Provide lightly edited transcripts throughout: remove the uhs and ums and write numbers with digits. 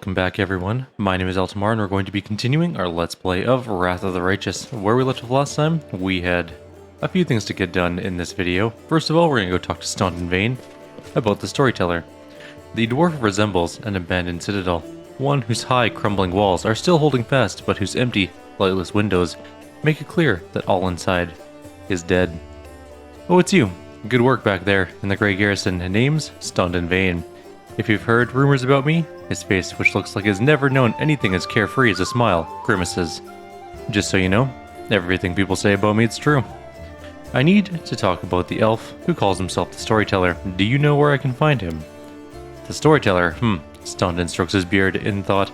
Welcome back everyone, my name is Eltimar and we're going to be continuing our Let's Play of Wrath of the Righteous. Where we left off last time, we had a few things to get done in this video. First of all, we're going to go talk to Staunton about the Storyteller. The dwarf resembles an abandoned citadel, one whose high crumbling walls are still holding fast, but whose empty, lightless windows make it clear that all inside is dead. Oh, it's you. Good work back there in the Grey Garrison. Name's Staunton. If you've heard rumors about me, his face, which looks like it's never known anything as carefree as a smile, grimaces. Just so you know, everything people say about me is true. I need to talk about the elf who calls himself the Storyteller. Do you know where I can find him? The Storyteller, Staunton strokes his beard in thought.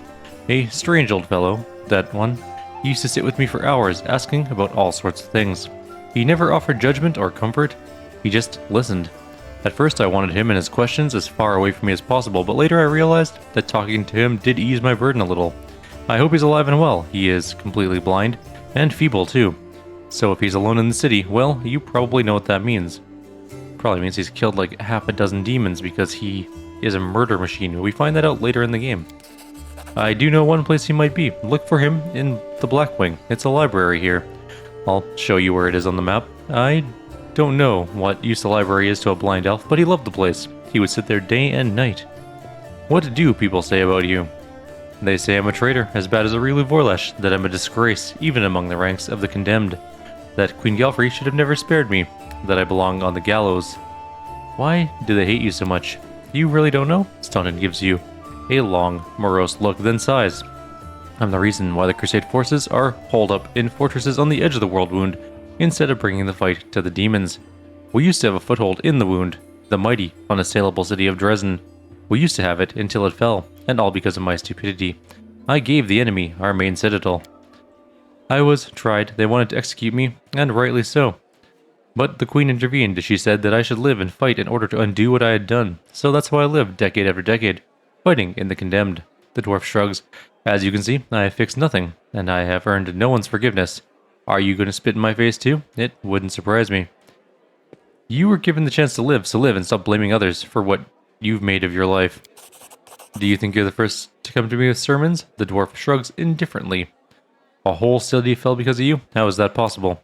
A strange old fellow, that one. He used to sit with me for hours, asking about all sorts of things. He never offered judgment or comfort, he just listened. At first I wanted him and his questions as far away from me as possible, but later I realized that talking to him did ease my burden a little. I hope he's alive and well. He is completely blind, and feeble too. So if he's alone in the city, well, you probably know what that means. Probably means he's killed like half a dozen demons because he is a murder machine. We find that out later in the game. I do know one place he might be. Look for him in the Blackwing. It's a library here. I'll show you where it is on the map. I don't know what use the library is to a blind elf, but he loved the place. He would sit there day and night. What do people say about you? They say I'm a traitor, as bad as a Rilu Vorlesh, that I'm a disgrace, even among the ranks of the condemned, that Queen Galfrey should have never spared me, that I belong on the gallows. Why do they hate you so much? You really don't know? Staunton gives you a long, morose look, then sighs. I'm the reason why the Crusade forces are holed up in fortresses on the edge of the World Wound, instead of bringing the fight to the demons. We used to have a foothold in the Wound, the mighty, unassailable city of Dresden. We used to have it until it fell, and all because of my stupidity. I gave the enemy our main citadel. I was tried, they wanted to execute me, and rightly so. But the Queen intervened. She said that I should live and fight in order to undo what I had done. So that's how I lived, decade after decade, fighting in the condemned. The dwarf shrugs. As you can see, I have fixed nothing, and I have earned no one's forgiveness. Are you going to spit in my face too? It wouldn't surprise me. You were given the chance to live, so live and stop blaming others for what you've made of your life. Do you think you're the first to come to me with sermons? The dwarf shrugs indifferently. A whole city fell because of you? How is that possible?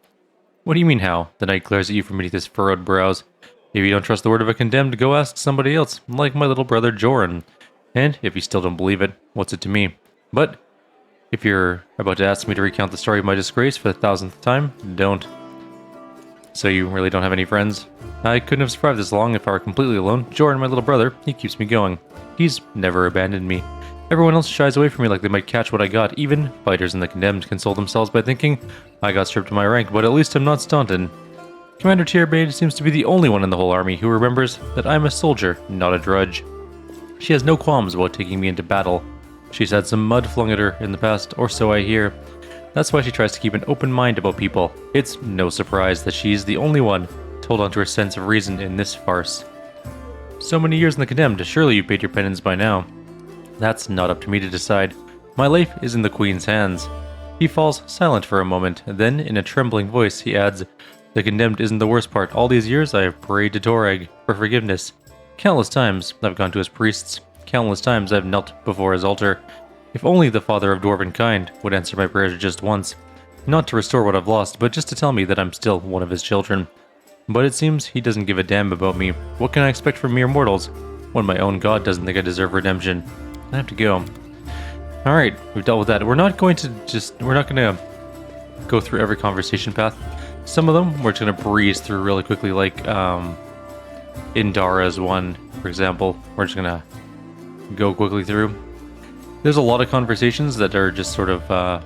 What do you mean how? The knight glares at you from beneath his furrowed brows. If you don't trust the word of a condemned, go ask somebody else, like my little brother Joran. And if you still don't believe it, what's it to me? But if you're about to ask me to recount the story of my disgrace for the 1000th time, don't. So you really don't have any friends? I couldn't have survived this long if I were completely alone. Joran, my little brother, he keeps me going. He's never abandoned me. Everyone else shies away from me like they might catch what I got. Even fighters in the condemned console themselves by thinking I got stripped of my rank, but at least I'm not Staunton. Commander Tierbade seems to be the only one in the whole army who remembers that I'm a soldier, not a drudge. She has no qualms about taking me into battle. She's had some mud flung at her in the past, or so I hear. That's why she tries to keep an open mind about people. It's no surprise that she's the only one to hold on to her sense of reason in this farce. So many years in the condemned, surely you paid your penance by now. That's not up to me to decide. My life is in the Queen's hands. He falls silent for a moment, then in a trembling voice he adds, the condemned isn't the worst part. All these years I have prayed to Toreg for forgiveness. Countless times I've gone to his priests. Countless times I've knelt before his altar. If only the father of dwarven kind would answer my prayers just once. Not to restore what I've lost, but just to tell me that I'm still one of his children. But it seems he doesn't give a damn about me. What can I expect from mere mortals when my own god doesn't think I deserve redemption? I have to go. Alright, we've dealt with that. We're not going to go through every conversation path. Some of them we're just going to breeze through really quickly, like Andara's one, for example. We're just going to go quickly through. There's a lot of conversations that are just sort of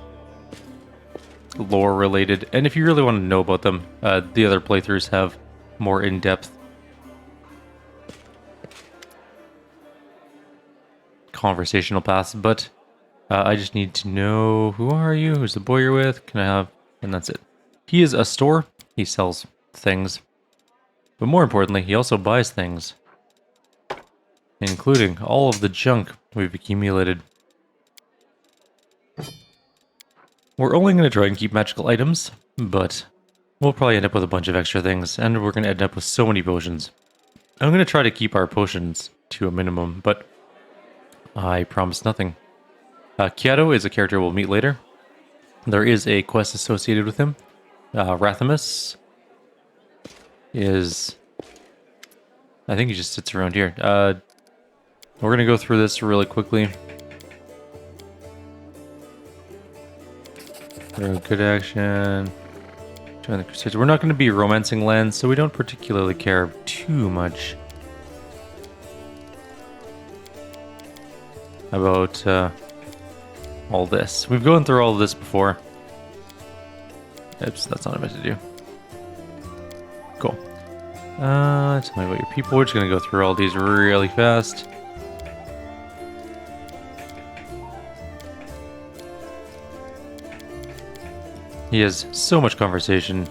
lore related, and if you really want to know about them, the other playthroughs have more in-depth conversational paths, but I just need to know, who are you, who's the boy you're with, can I have, and that's it. He is a store, he sells things, but more importantly, he also buys things, including all of the junk we've accumulated. We're only going to try and keep magical items, but we'll probably end up with a bunch of extra things, and we're going to end up with so many potions. I'm going to try to keep our potions to a minimum, but I promise nothing. Kyato is a character we'll meet later. There is a quest associated with him. Rathamus is... I think he just sits around here. We're going to go through this really quickly. Good action. Join the Crusades. We're not going to be romancing lands, so we don't particularly care too much about all this. We've gone through all of this before. Oops, that's not what I meant to do. Cool. Tell me about your people. We're just going to go through all these really fast. He has so much conversation.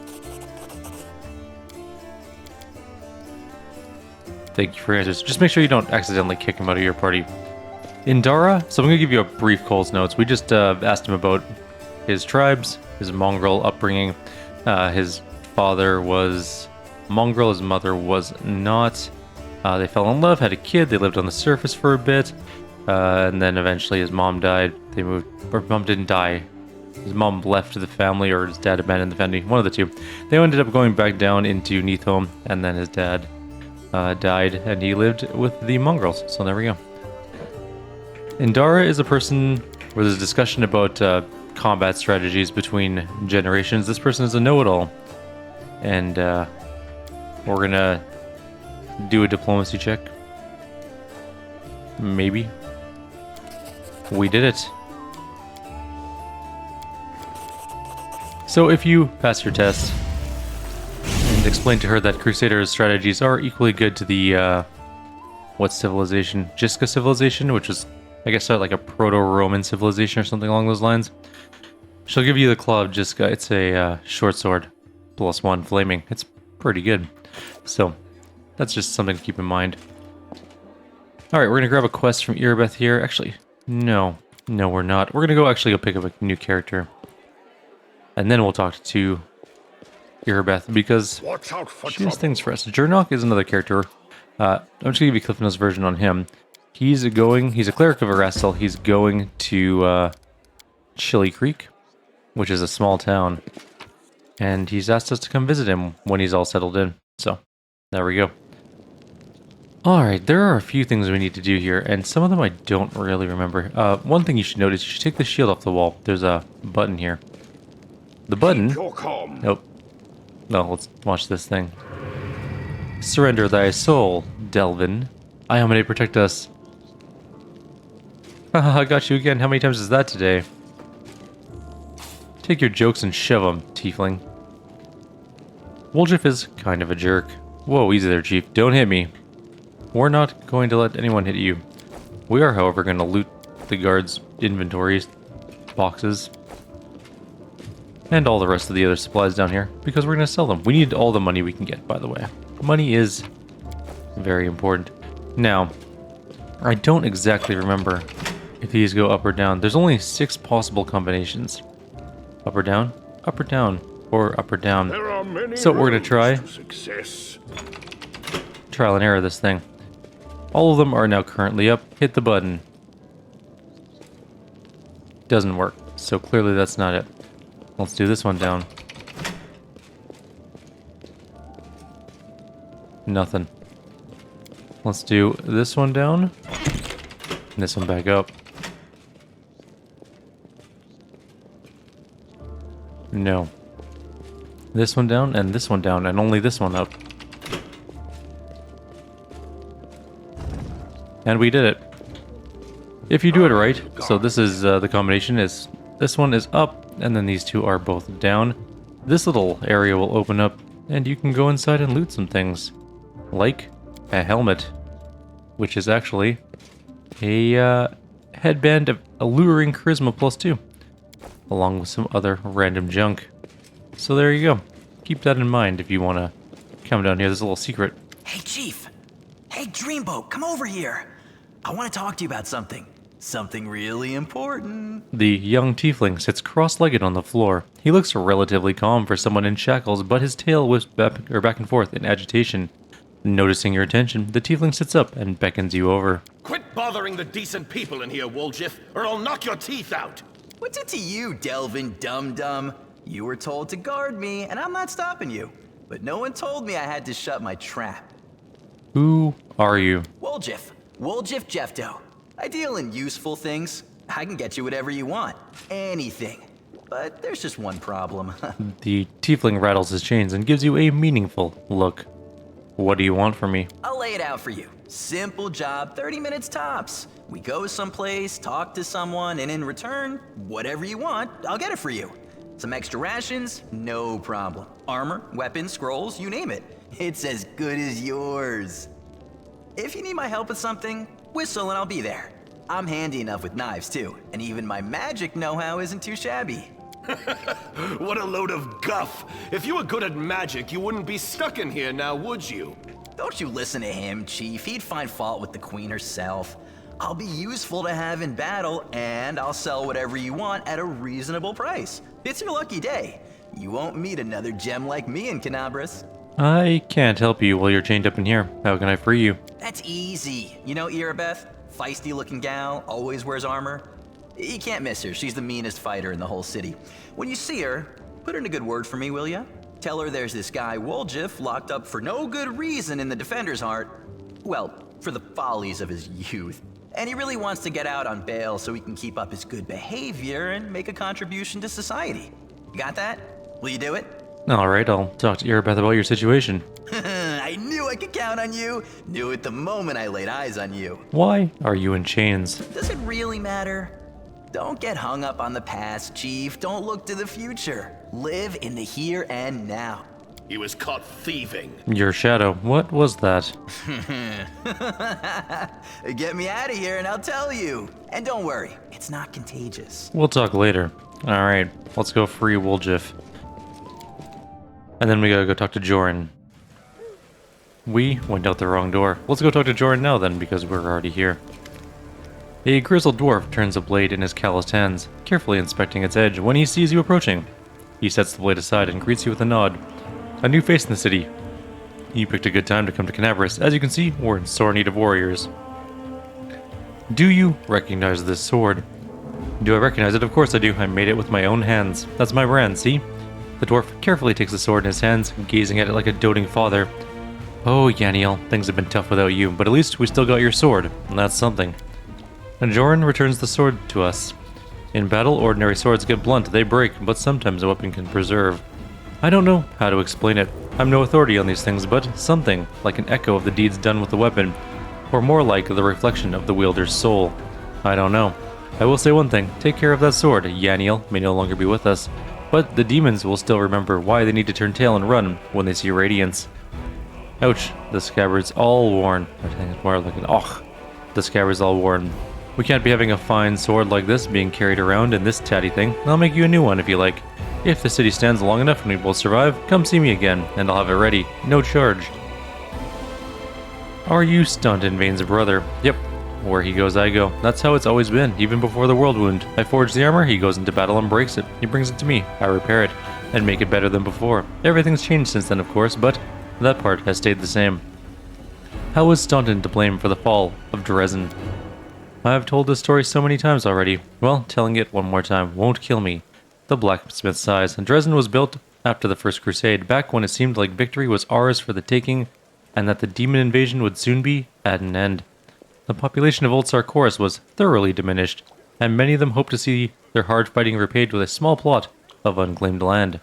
Thank you for your answers. Just make sure you don't accidentally kick him out of your party. Andara, so I'm going to give you a brief Cole's notes. We just asked him about his tribes, his mongrel upbringing. His father was mongrel, his mother was not. They fell in love, had a kid, they lived on the surface for a bit, and then eventually his mom died. They moved, or mom didn't die. His mom left the family, or his dad abandoned the family, one of the two. They ended up going back down into Neathholm, and then his dad died, and he lived with the mongrels. So there we go. Andara is a person where there's a discussion about combat strategies between generations. This person is a know-it-all, and we're gonna do a diplomacy check. Maybe. We did it. So if you pass your test and explain to her that Crusader's strategies are equally good to the, what civilization? Jiska civilization, which is, I guess, like a proto-Roman civilization or something along those lines. She'll give you the Claw of Jiska. It's a short sword, +1 flaming. It's pretty good. So that's just something to keep in mind. Alright, we're going to grab a quest from Erebeth here. Actually, no, we're not. We're going to go actually go pick up a new character. And then we'll talk to Erebeth, because she has things for us. Jernok is another character. I'm just going to give you Cliff Notes version on him. He's a cleric of Erastil. He's going to Chili Creek, which is a small town. And he's asked us to come visit him when he's all settled in. So, there we go. Alright, there are a few things we need to do here, and some of them I don't really remember. One thing you should notice, you should take the shield off the wall. There's a button here. The button... Nope. No, let's watch this thing. Surrender thy soul, Delvin. Iomenate, protect us. Haha, I got you again. How many times is that today? Take your jokes and shove them, tiefling. Woljif is kind of a jerk. Whoa, easy there, chief. Don't hit me. We're not going to let anyone hit you. We are, however, going to loot the guards' inventories, boxes, and all the rest of the other supplies down here, because we're going to sell them. We need all the money we can get, by the way. Money is very important. Now, I don't exactly remember if these go up or down. There's only 6 possible combinations. Up or down, or up or down. So we're going to try. Trial and error this thing. All of them are now currently up. Hit the button. Doesn't work, so clearly that's not it. Let's do this one down. Nothing. Let's do this one down. And this one back up. No. This one down, and this one down, and only this one up. And we did it. If you do it right, so this is the combination is this one is up, and then these two are both down. This little area will open up, and you can go inside and loot some things. Like a helmet, which is actually a headband of alluring charisma +2, along with some other random junk. So there you go. Keep that in mind if you want to come down here. There's a little secret. Hey, Chief. Hey, Dreamboat, come over here. I want to talk to you about something. Something really important. The young tiefling sits cross-legged on the floor. He looks relatively calm for someone in shackles, but his tail whips back and forth in agitation. Noticing your attention, the tiefling sits up and beckons you over. Quit bothering the decent people in here, Woljif, or I'll knock your teeth out! What's it to you, Delvin Dum-Dum? You were told to guard me, and I'm not stopping you. But no one told me I had to shut my trap. Who are you? Woljif. Woljif Jefto. I deal in useful things. I can get you whatever you want. Anything. But there's just one problem. The tiefling rattles his chains and gives you a meaningful look. What do you want from me? I'll lay it out for you. Simple job, 30 minutes tops. We go someplace, talk to someone, and in return, whatever you want, I'll get it for you. Some extra rations? No problem. Armor, weapons, scrolls, you name it. It's as good as yours. If you need my help with something, whistle and I'll be there. I'm handy enough with knives too, and even my magic know-how isn't too shabby. What a load of guff! If you were good at magic, you wouldn't be stuck in here now, would you? Don't you listen to him, Chief. He'd find fault with the Queen herself. I'll be useful to have in battle, and I'll sell whatever you want at a reasonable price. It's your lucky day. You won't meet another gem like me in Canabras. I can't help you while you're chained up in here. How can I free you? That's easy. You know Irabeth? Feisty-looking gal, always wears armor. You can't miss her. She's the meanest fighter in the whole city. When you see her, put in a good word for me, will ya? Tell her there's this guy, Woljif, locked up for no good reason in the Defender's Heart. Well, for the follies of his youth. And he really wants to get out on bail so he can keep up his good behavior and make a contribution to society. You got that? Will you do it? Alright, I'll talk to Irabeth about your situation. I knew I could count on you. Knew it the moment I laid eyes on you. Why are you in chains? Does it really matter? Don't get hung up on the past, Chief. Don't look to the future. Live in the here and now. He was caught thieving. Your shadow, what was that? Get me out of here and I'll tell you. And don't worry, it's not contagious. We'll talk later. Alright, let's go free Woljif. And then we gotta go talk to Joran. We went out the wrong door. Let's go talk to Joran now then, because we're already here. A grizzled dwarf turns a blade in his calloused hands, carefully inspecting its edge when he sees you approaching. He sets the blade aside and greets you with a nod. A new face in the city. You picked a good time to come to Canabras. As you can see, we're in sore need of warriors. Do you recognize this sword? Do I recognize it? Of course I do. I made it with my own hands. That's my brand, see? The dwarf carefully takes the sword in his hands, gazing at it like a doting father. Oh, Yaniel, things have been tough without you, but at least we still got your sword, and that's something. And Joran returns the sword to us. In battle, ordinary swords get blunt, they break, but sometimes a weapon can preserve. I don't know how to explain it. I'm no authority on these things, but something like an echo of the deeds done with the weapon, or more like the reflection of the wielder's soul. I don't know. I will say one thing, take care of that sword. Yaniel may no longer be with us, but the demons will still remember why they need to turn tail and run when they see radiance. Ouch, the scabbard's all worn. I think it's more like an the scabbard's all worn. We can't be having a fine sword like this being carried around in this tatty thing. I'll make you a new one if you like. If the city stands long enough and we both survive, come see me again, and I'll have it ready. No charge. Are you Staunton Vane's brother? Yep. Where he goes, I go. That's how it's always been, even before the world wound. I forge the armor, he goes into battle and breaks it. He brings it to me, I repair it, and make it better than before. Everything's changed since then, of course, but that part has stayed the same. How was Staunton to blame for the fall of Dresden? I've told this story so many times already. Well, telling it one more time won't kill me. The blacksmith sighs. Dresden was built after the First Crusade, back when it seemed like victory was ours for the taking, and that the demon invasion would soon be at an end. The population of Old Sarkoris was thoroughly diminished, and many of them hoped to see their hard fighting repaid with a small plot of unclaimed land.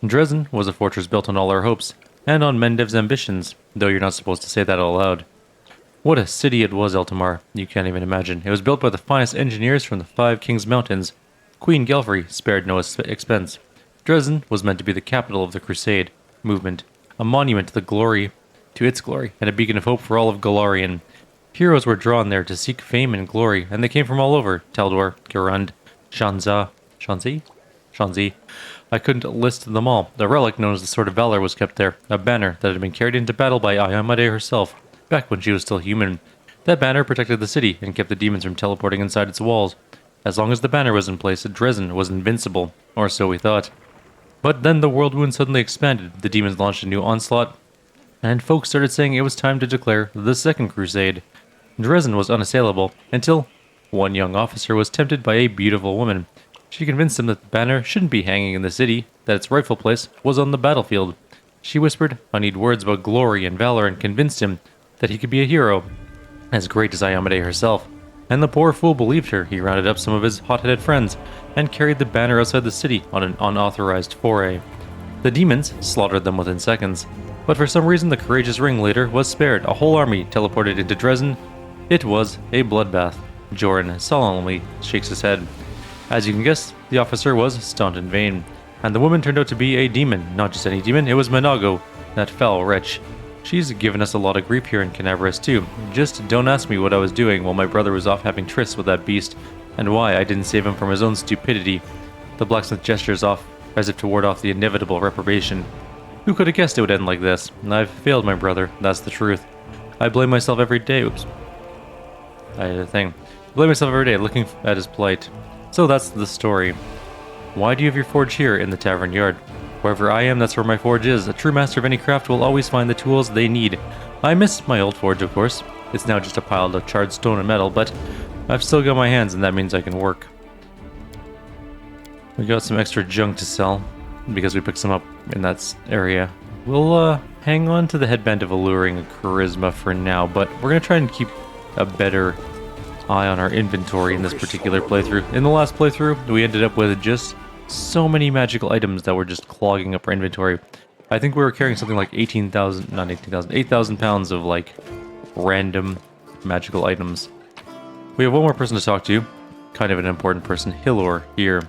Dresden was a fortress built on all our hopes, and on Mendev's ambitions, though you're not supposed to say that out loud. What a city it was, Eltimar. You can't even imagine. It was built by the finest engineers from the Five Kings Mountains. Queen Gelfrey spared no expense. Dresden was meant to be the capital of the Crusade movement, a monument to its glory, and a beacon of hope for all of Golarion. Heroes were drawn there to seek fame and glory, and they came from all over. Taldor, Gurund, Shanzi. I couldn't list them all. The relic known as the Sword of Valor was kept there, a banner that had been carried into battle by Ayamade herself, back when she was still human. That banner protected the city and kept the demons from teleporting inside its walls. As long as the banner was in place, Dresden was invincible, or so we thought. But then the world wound suddenly expanded, the demons launched a new onslaught, and folks started saying it was time to declare the Second Crusade. Dresden was unassailable until one young officer was tempted by a beautiful woman. She convinced him that the banner shouldn't be hanging in the city, that its rightful place was on the battlefield. She whispered honeyed words about glory and valor and convinced him that he could be a hero, as great as Iamade herself. And the poor fool believed her. He rounded up some of his hot-headed friends and carried the banner outside the city on an unauthorized foray. The demons slaughtered them within seconds, but for some reason the courageous ringleader was spared. A whole army teleported into Dresden. It was a bloodbath. Joran solemnly shakes his head. As you can guess, the officer was Staunton Vane, and the woman turned out to be a demon. Not just any demon, it was Manago, that foul wretch. She's given us a lot of grief here in Canaveras too. Just don't ask me what I was doing while my brother was off having trysts with that beast, and why I didn't save him from his own stupidity. The blacksmith gestures off as if to ward off the inevitable reprobation. Who could have guessed it would end like this? I've failed my brother, that's the truth. I blame myself every day. Oops. I had a thing. I blame myself every day looking at his plight. So that's the story. Why do you have your forge here in the tavern yard? Wherever I am, that's where my forge is. A true master of any craft will always find the tools they need. I miss my old forge, of course. It's now just a pile of charred stone and metal, but I've still got my hands, and that means I can work. We got some extra junk to sell, because we picked some up in that area. We'll hang on to the headband of alluring charisma for now, but we're going to try and keep a better eye on our inventory in this particular playthrough. In the last playthrough, we ended up with just so many magical items that were just clogging up our inventory. I think we were carrying something like 8,000 pounds of like random magical items. We have one more person to talk to, kind of an important person, Hilor here.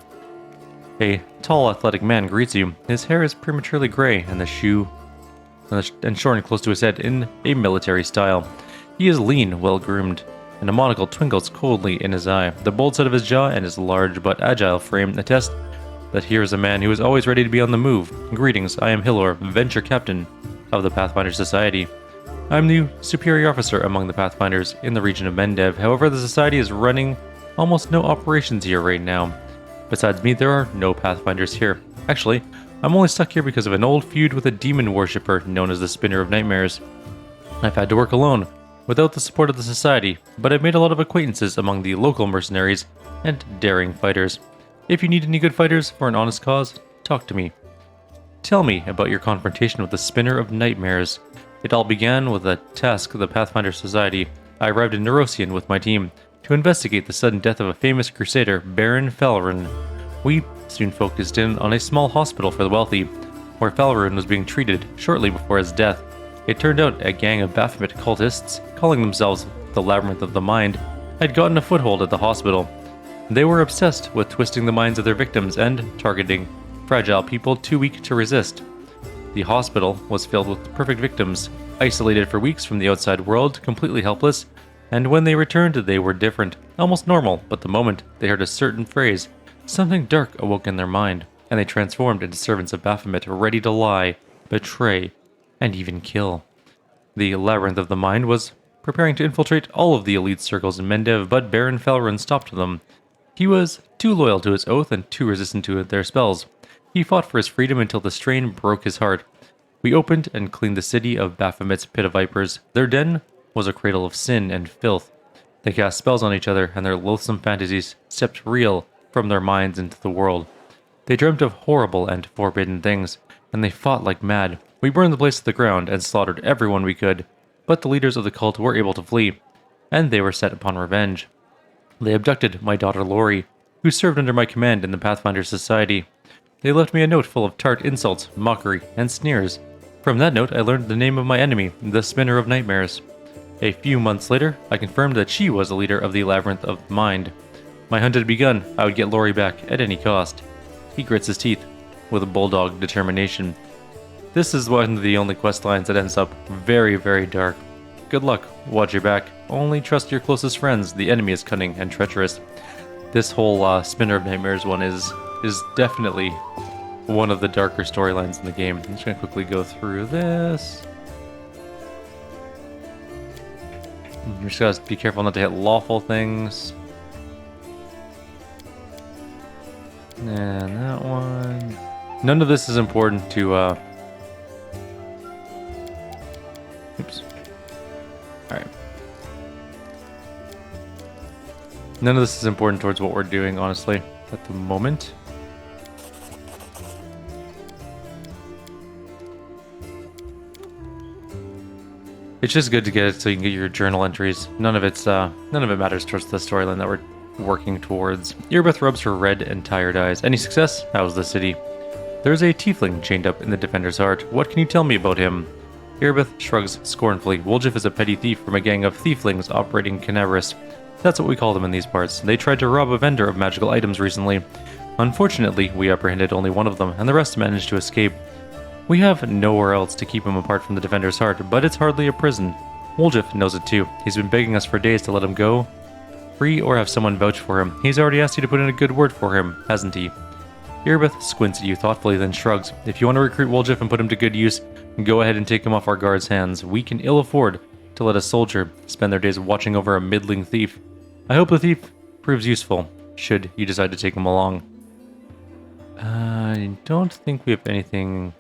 A tall, athletic man greets you. His hair is prematurely gray, and the shoe and shorn close to his head in a military style. He is lean, well-groomed, and a monocle twinkles coldly in his eye. The bold set of his jaw and his large but agile frame attest that here is a man who is always ready to be on the move. Greetings, I am Hilor, Venture Captain of the Pathfinder Society. I am the superior officer among the Pathfinders in the region of Mendev. However, the Society is running almost no operations here right now. Besides me, there are no Pathfinders here. Actually, I'm only stuck here because of an old feud with a demon worshipper known as the Spinner of Nightmares. I've had to work alone, without the support of the Society, but I've made a lot of acquaintances among the local mercenaries and daring fighters. If you need any good fighters for an honest cause, talk to me. Tell me about your confrontation with the Spinner of Nightmares. It all began with a task of the Pathfinder Society. I arrived in Nerosian with my team to investigate the sudden death of a famous crusader, Baron Felrun. We soon focused in on a small hospital for the wealthy, where Felrun was being treated shortly before his death. It turned out a gang of Baphomet cultists, calling themselves the Labyrinth of the Mind, had gotten a foothold at the hospital. They were obsessed with twisting the minds of their victims and targeting fragile people too weak to resist. The hospital was filled with perfect victims, isolated for weeks from the outside world, completely helpless, and when they returned, they were different, almost normal, but the moment they heard a certain phrase, something dark awoke in their mind, and they transformed into servants of Baphomet, ready to lie, betray, and even kill. The Labyrinth of the Mind was preparing to infiltrate all of the elite circles in Mendev, but Baron Felrun stopped them. He was too loyal to his oath and too resistant to their spells. He fought for his freedom until the strain broke his heart. We opened and cleaned the city of Baphomet's pit of vipers. Their den was a cradle of sin and filth. They cast spells on each other, and their loathsome fantasies stepped real from their minds into the world. They dreamt of horrible and forbidden things, and they fought like mad. We burned the place to the ground and slaughtered everyone we could, but the leaders of the cult were able to flee, and they were set upon revenge. They abducted my daughter Lori, who served under my command in the Pathfinder Society. They left me a note full of tart insults, mockery, and sneers. From that note, I learned the name of my enemy, the Spinner of Nightmares. A few months later, I confirmed that she was the leader of the Labyrinth of Mind. My hunt had begun. I would get Lori back at any cost. He grits his teeth with a bulldog determination. This is one of the only quest lines that ends up very, very dark. Good luck. Watch your back. Only trust your closest friends. The enemy is cunning and treacherous. This whole Spinner of Nightmares one is definitely one of the darker storylines in the game. I'm just going to quickly go through this. You just gotta be careful not to hit lawful things. And that one. None of this is important to None of this is important towards what we're doing, honestly, at the moment. It's just good to get it so you can get your journal entries. None of it matters towards the storyline that we're working towards. Earbeth rubs her red and tired eyes. Any success? How's the city? There's a tiefling chained up in the defender's heart. What can you tell me about him? Earbeth shrugs scornfully. Woljif is a petty thief from a gang of thieflings operating Kyrieru. That's what we call them in these parts. They tried to rob a vendor of magical items recently. Unfortunately, we apprehended only one of them, and the rest managed to escape. We have nowhere else to keep him apart from the defender's heart, but it's hardly a prison. Woljif knows it too. He's been begging us for days to let him go free or have someone vouch for him. He's already asked you to put in a good word for him, hasn't he? Earbeth squints at you thoughtfully, then shrugs. If you want to recruit Woljif and put him to good use, go ahead and take him off our guard's hands. We can ill afford to let a soldier spend their days watching over a middling thief. I hope the thief proves useful, should you decide to take him along. I don't think we have anything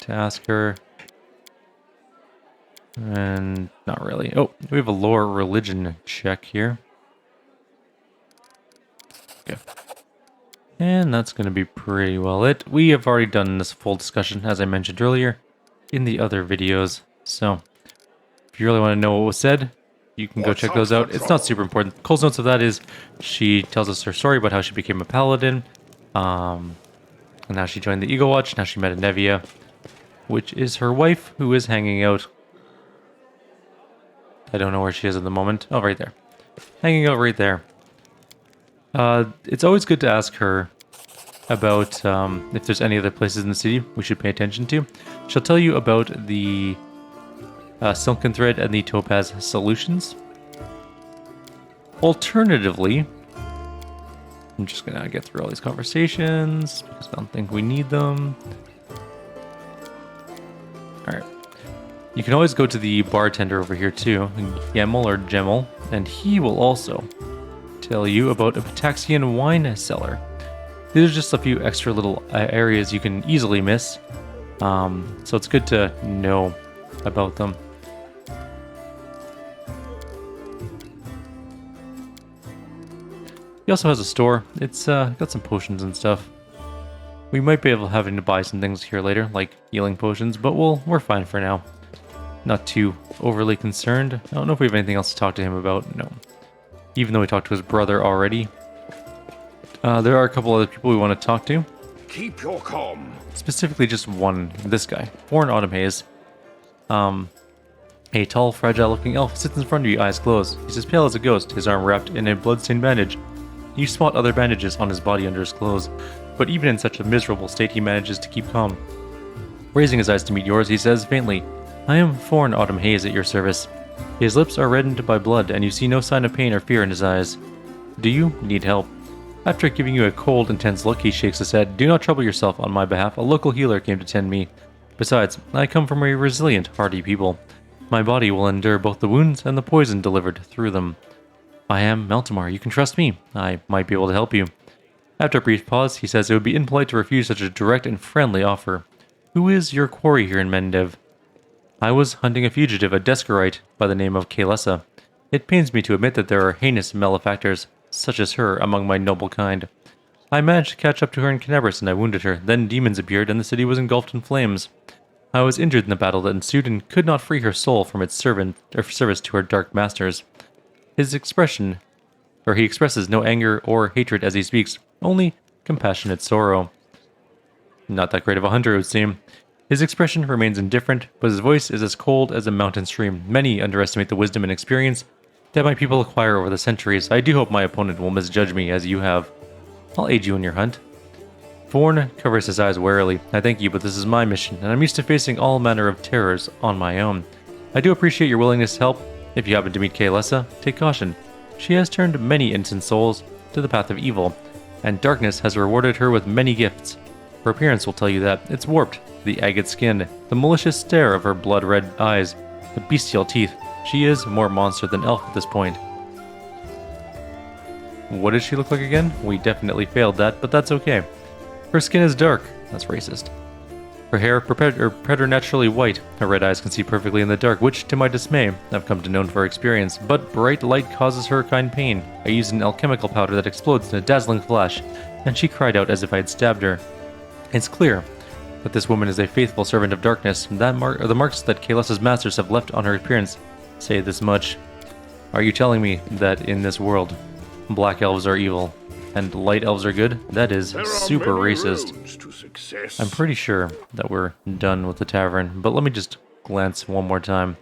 to ask her. And not really. Oh, we have a lore religion check here. Okay. And that's going to be pretty well it. We have already done this full discussion, as I mentioned earlier, in the other videos. So, if you really want to know what was said, you can go check those out. It's not super important. Cole's notes of that is she tells us her story about how she became a paladin. And now she joined the Eagle Watch. Now she met a Nevia, which is her wife, who is hanging out. I don't know where she is at the moment. Oh, right there. Hanging out right there. It's always good to ask her about if there's any other places in the city we should pay attention to. She'll tell you about the Silken Thread and the Topaz Solutions. Alternatively, I'm just going to get through all these conversations because I don't think we need them. Alright. You can always go to the bartender over here too, Yemel or Gemel, and he will also tell you about a Pataxian wine cellar. These are just a few extra little areas you can easily miss, so it's good to know about them. He also has a store. It's got some potions and stuff. We might be able to having to buy some things here later, like healing potions, but we're fine for now. Not too overly concerned. I don't know if we have anything else to talk to him about. No. Even though we talked to his brother already. There are a couple other people we want to talk to. Keep your calm. Specifically just one, this guy. Forrn Autumn Haze. A tall, fragile-looking elf sits in front of you, eyes closed. He's as pale as a ghost, his arm wrapped in a blood-stained bandage. You spot other bandages on his body under his clothes, but even in such a miserable state he manages to keep calm. Raising his eyes to meet yours, he says faintly, I am Forrn Autumn Haze at your service. His lips are reddened by blood, and you see no sign of pain or fear in his eyes. Do you need help? After giving you a cold, intense look, he shakes his head. Do not trouble yourself on my behalf. A local healer came to tend me. Besides, I come from a resilient, hardy people. My body will endure both the wounds and the poison delivered through them. I am Eltimar. You can trust me. I might be able to help you. After a brief pause, he says it would be impolite to refuse such a direct and friendly offer. Who is your quarry here in Mendev? I was hunting a fugitive, a Descarite, by the name of Kaelessa. It pains me to admit that there are heinous malefactors, such as her, among my noble kind. I managed to catch up to her in Kyrieru and I wounded her. Then demons appeared and the city was engulfed in flames. I was injured in the battle that ensued and could not free her soul from its service to her dark masters. He expresses no anger or hatred as he speaks, only compassionate sorrow. Not that great of a hunter, it would seem. His expression remains indifferent, but his voice is as cold as a mountain stream. Many underestimate the wisdom and experience that my people acquire over the centuries. I do hope my opponent will misjudge me as you have. I'll aid you in your hunt. Forrn covers his eyes warily. I thank you, but this is my mission, and I'm used to facing all manner of terrors on my own. I do appreciate your willingness to help. If you happen to meet Kaelessa, take caution. She has turned many innocent souls to the path of evil, and darkness has rewarded her with many gifts. Her appearance will tell you that. It's warped, the agate skin, the malicious stare of her blood-red eyes, the bestial teeth. She is more monster than elf at this point. What does she look like again? We definitely failed that, but that's okay. Her skin is dark. That's racist. Her hair preternaturally white. Her red eyes can see perfectly in the dark, which, to my dismay, I've come to know for experience. But bright light causes her a kind pain. I used an alchemical powder that explodes in a dazzling flash, and she cried out as if I had stabbed her. It's clear that this woman is a faithful servant of darkness. The marks that Kaelus's masters have left on her appearance say this much. Are you telling me that in this world, black elves are evil, and light elves are good? That is super racist. I'm pretty sure that we're done with the tavern, but let me just glance one more time.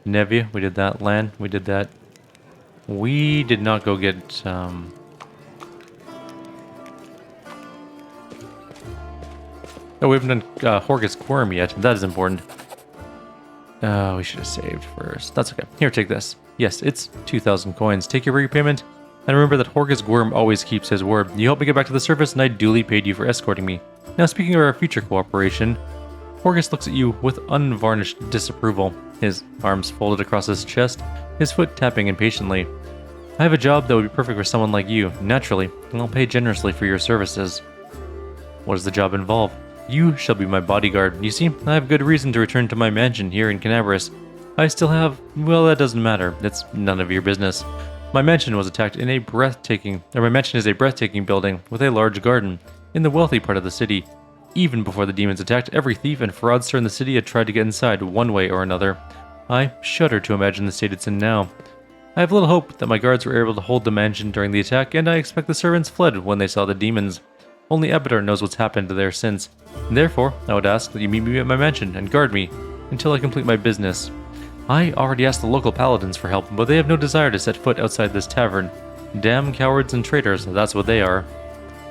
Nevia, we did that. Lan, we did that. We did not go get, Oh, we haven't done Horgus Quorum yet. That is important. We should have saved first. That's okay. Here, take this. Yes, it's 2,000 coins. Take your repayment. And remember that Horgus Gwyrm always keeps his word. You helped me get back to the surface, and I duly paid you for escorting me. Now, speaking of our future cooperation, Horgus looks at you with unvarnished disapproval, his arms folded across his chest, his foot tapping impatiently. I have a job that would be perfect for someone like you, naturally, and I'll pay generously for your services. What does the job involve? You shall be my bodyguard. You see, I have good reason to return to my mansion here in Canabris. I still have... well, that doesn't matter. It's none of your business. My mansion was attacked in a my mansion is a breathtaking building with a large garden in the wealthy part of the city. Even before the demons attacked, every thief and fraudster in the city had tried to get inside one way or another. I shudder to imagine the state it's in now. I have little hope that my guards were able to hold the mansion during the attack, and I expect the servants fled when they saw the demons. Only Abaddar knows what's happened there since. Therefore, I would ask that you meet me at my mansion and guard me until I complete my business. I already asked the local paladins for help, but they have no desire to set foot outside this tavern. Damn cowards and traitors, that's what they are.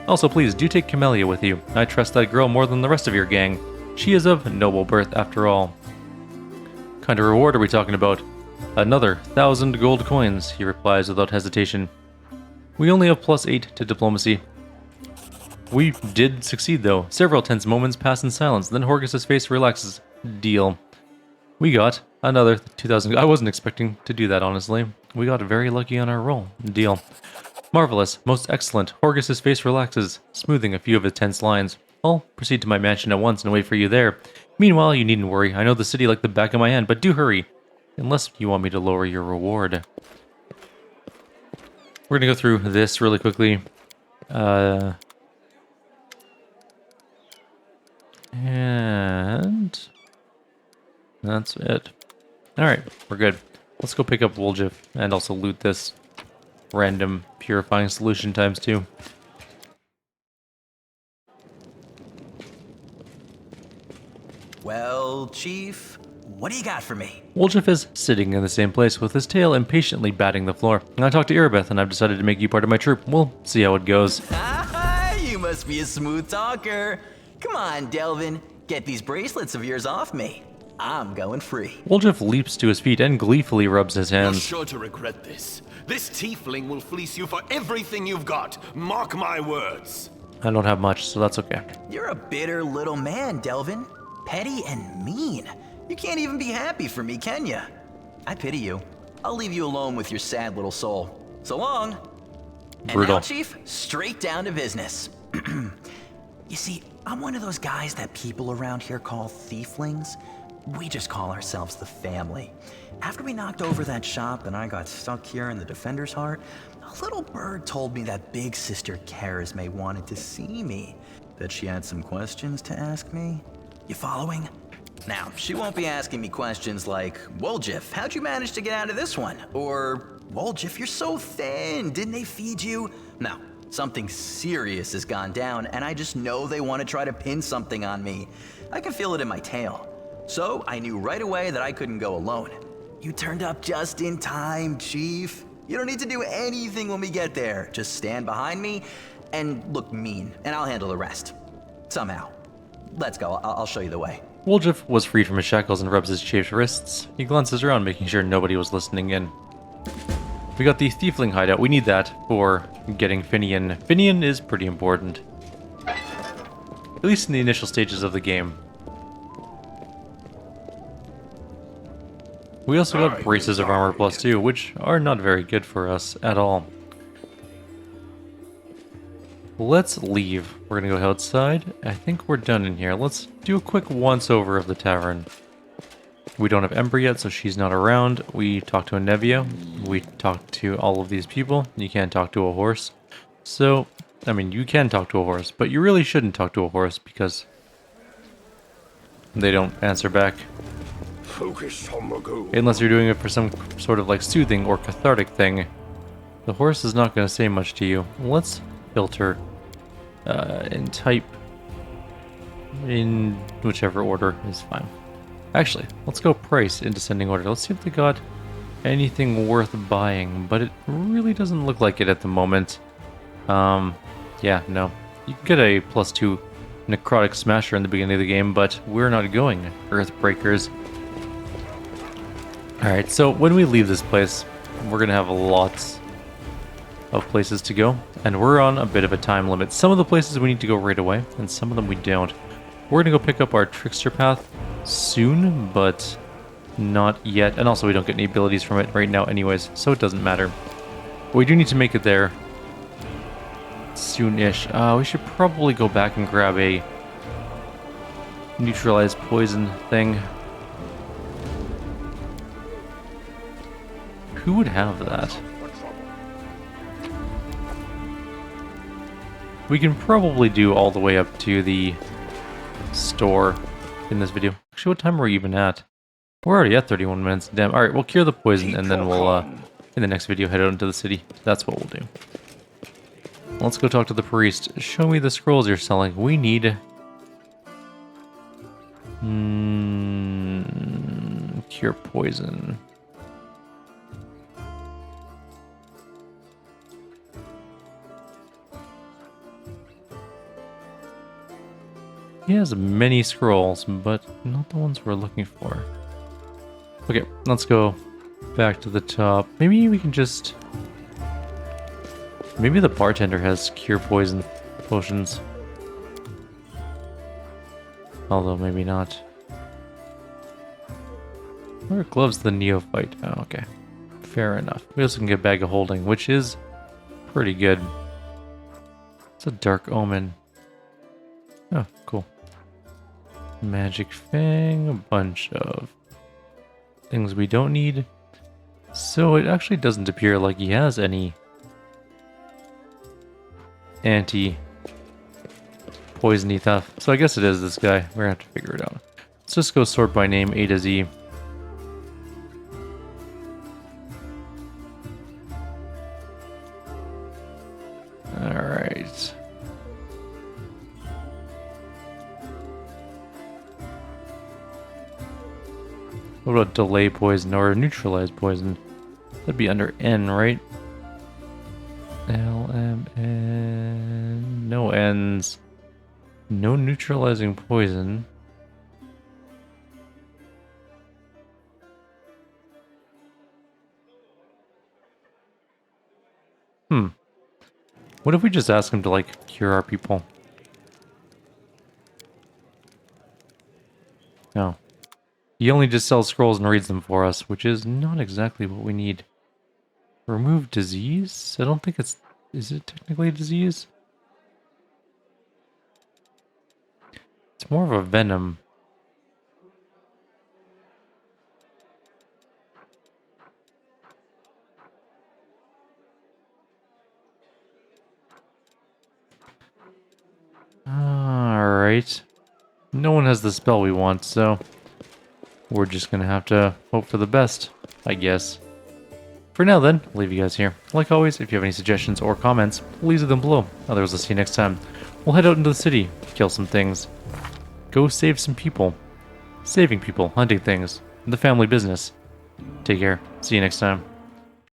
Also, please, do take Camellia with you. I trust that girl more than the rest of your gang. She is of noble birth, after all. What kind of reward are we talking about? Another 1,000 gold coins, he replies without hesitation. We only have +8 to diplomacy. We did succeed, though. Several tense moments pass in silence, then Horgus's face relaxes. Deal. We got another 2,000. I wasn't expecting to do that, honestly. We got very lucky on our roll. Deal. Marvelous. Most excellent. Horgus's face relaxes, smoothing a few of his tense lines. I'll proceed to my mansion at once and wait for you there. Meanwhile, you needn't worry. I know the city like the back of my hand, but do hurry. Unless you want me to lower your reward. We're gonna go through this really quickly. And that's it. Alright, we're good. Let's go pick up Woljif and also loot this random purifying solution ×2. Well, Chief, what do you got for me? Woljif is sitting in the same place with his tail impatiently batting the floor. I talked to Irabeth and I've decided to make you part of my troop. We'll see how it goes. You must be a smooth talker. Come on, Delvin. Get these bracelets of yours off me. I'm going free. Woljif leaps to his feet and gleefully rubs his You're hands. sure to regret this. This tiefling will fleece you for everything you've got. Mark my words. I don't have much, so that's okay. You're a bitter little man, Delvin. Petty and mean. You can't even be happy for me, can you? I pity you. I'll leave you alone with your sad little soul. So long. Brutal. And now, Chief, straight down to business. You see, I'm one of those guys that people around here call thieflings. We just call ourselves the family. After we knocked over that shop and I got stuck here in the Defender's Heart, a little bird told me that Big Sister Charisme wanted to see me. That she had some questions to ask me. You following? Now, she won't be asking me questions like, Woljif, how'd you manage to get out of this one? Or, Woljif, you're so thin, didn't they feed you? No, something serious has gone down, and I just know they want to try to pin something on me. I can feel it in my tail. So, I knew right away that I couldn't go alone. You turned up just in time, Chief. You don't need to do anything when we get there. Just stand behind me and look mean, and I'll handle the rest. Somehow. Let's go, I'll show you the way. Woljif was freed from his shackles and rubs his chafed wrists. He glances around, making sure nobody was listening in. We got the Thiefling hideout. We need that for getting Finian. Finian is pretty important. At least in the initial stages of the game. We also got braces of armor +2, which are not very good for us at all. let's leave. We're gonna go outside. I think we're done in here. Let's do a quick once-over of the tavern. We don't have Ember yet, so she's not around. We talked to a Nevia. We talked to all of these people. You can't talk to a horse. So, I mean, you can talk to a horse, but you really shouldn't talk to a horse because they don't answer back. Unless you're doing it for some sort of like soothing or cathartic thing. The horse is not going to say much to you. Let's filter and type in whichever order is fine. Actually, let's go price in descending order. Let's see if they got anything worth buying, but it really doesn't look like it at the moment. Yeah, no. You can get a +2 necrotic smasher in the beginning of the game, but we're not going Earthbreakers. Alright, so when we leave this place, we're going to have lots of places to go, and we're on a bit of a time limit. Some of the places we need to go right away, and some of them we don't. We're going to go pick up our Trickster Path soon, but not yet. And also we don't get any abilities from it right now anyways, so it doesn't matter. But we do need to make it there soon-ish. We should probably go back and grab a neutralized poison thing. Who would have that? We can probably do all the way up to the store in this video. Actually, what time are we even at? We're already at 31 minutes. Damn. Alright, we'll cure the poison and then we'll, in the next video, head out into the city. That's what we'll do. Let's go talk to the priest. Show me the scrolls you're selling. We need... cure poison. He has many scrolls, but not the ones we're looking for. Okay, let's go back to the top. Maybe we can just... Maybe the bartender has cure poison potions. Although, maybe not. Where gloves the neophyte? Oh, okay. Fair enough. We also can get Bag of Holding, which is pretty good. It's a Dark Omen. Oh, cool. Magic Fang, a bunch of things we don't need. So it actually doesn't appear like he has any anti-poisony stuff. So I guess it is this guy. We're gonna have to figure it out. Let's just go sort by name A to Z. Alright. What about delay poison or neutralize poison? That'd be under N, right? L, M, N... No N's. No neutralizing poison. What if we just ask him to, like, cure our people? No. He only just sells scrolls and reads them for us, which is not exactly what we need. Remove disease? I don't think it's... Is it technically a disease? It's more of a venom. Alright. No one has the spell we want, so... We're just gonna have to hope for the best, I guess. For now then, I'll leave you guys here. Like always, if you have any suggestions or comments, please leave them below. Otherwise, I'll see you next time. We'll head out into the city, kill some things. Go save some people. Saving people, hunting things. The family business. Take care. See you next time.